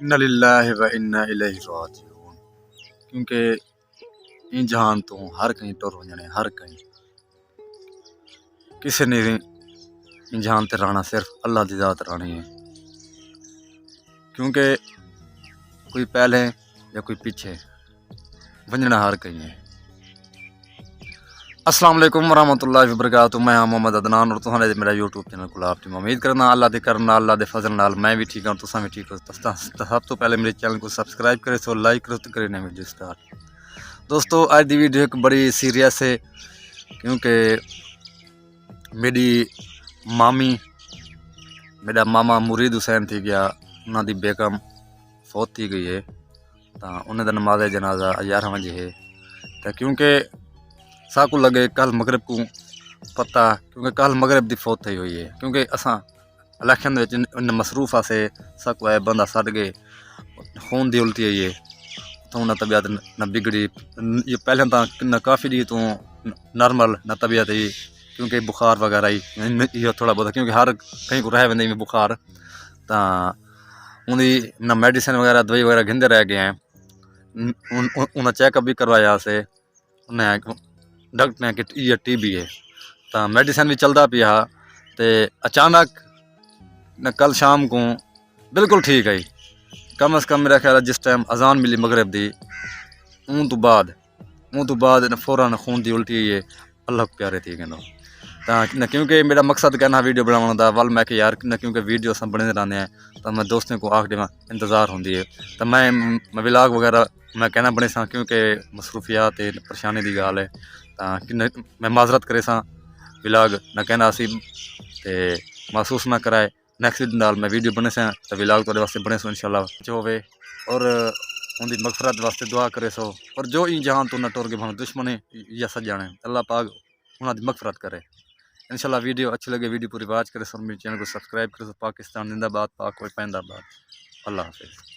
انا للہ و انا الیہ راجعون، کیونکہ ان جہان تو ہر کہیں ٹر ہو جانے، ہر کہیں کسی نے ان جہان تے رہنا صرف اللہ دی ذات رہنی ہے، کیونکہ کوئی پہلے یا کوئی پیچھے ونجنا ہر کہیں ہے۔ السلام علیکم ورحمۃ اللہ وبرکاتہ، میں ہاں محمد عدنان اور تساں نے میرا یوٹیوب چینل کھلا، آپ امید کرنا اللہ دے کرم نال، اللہ دے فضل نال میں بھی ٹھیک ہوں، تساں بھی ٹھیک ہو۔ سب تو پہلے میرے چینل کو سبسکرائب کرے سو، لائک کرو تو کرے ویڈیو سٹارٹ۔ دوستو آج دی ویڈیو ایک بڑی سیریس ہے، کیونکہ میری مامی میرا ماما مرید حسین تھی گیا، انہاں دی بیگم فوت تھی گئی ہے، تو انہیں دا نماز جنازہ 11 بجے ہے، تو کیونکہ ساکو لگے کل مغرب کو پتہ، کیونکہ کل مغرب دی فوت تھی ہوئی ہے، کیونکہ اساں الیکشن دے مصروف آسے ساکو ہے بندہ سڑ گئے، خون دی الٹی ہوئی ہے، تو نہ طبیعت نہ بگڑی، یہ پہلے تو کافی دی تو نارمل نہ طبیعت ہی، کیونکہ بخار وغیرہ ہی یہ تھوڑا بہت، کیونکہ ہر کہیں کو رہ ویندے میں بخار، تو انہیں نہ میڈیسن وغیرہ دوائی وغیرہ گھندے رہ گئے ہیں، انہیں چیک اپ بھی کروایا سے، انہیں ڈاکٹر نے کہ یہ ٹی بی ہے، تو میڈیسن بھی چلتا پیا، تو اچانک کل شام کو بالکل ٹھیک ہے، کم از کم میرا خیال ہے جس ٹائم اذان ملی مغرب دی اون تو بعد فوراً خون دی الٹی ہے، اللہ کو پیارے تھی کہنا، نہ کیونکہ میرا مقصد کہنا ویڈیو بنانا تھا ول میں کہ یار نہ کیونکہ ویڈیو سب بنے رہنے ہیں، تو میں دوستوں کو آخر انتظار ہوندی ہے، تو میں ولاگ وغیرہ میں کہنا بنے سا، کیونکہ مصروفیات پریشانی دی گال ہے، تو میں معذرت کرے سا ولاگ نہ کہنا سی تے محسوس نہ کرائے، نیکسٹ نال میں ویڈیو بنے سا تو ولاگ تو واسطے بنے سو انشاءاللہ جو ہوئے، اور ان دی مغفرت واسطے دعا کرے سو، اور جو این جہان تو نہ ٹور کے بھاں دشمنے یا سجانے اللہ پاک انہاں دی مغفرت کرے۔ انشاءاللہ ویڈیو اچھی لگے ویڈیو پوری واچ کرے سو، میرے چینل کو سبسکرائب کرے سو۔ پاکستان زندہ باد، پاک کوئی پیندا باد، اللہ حافظ۔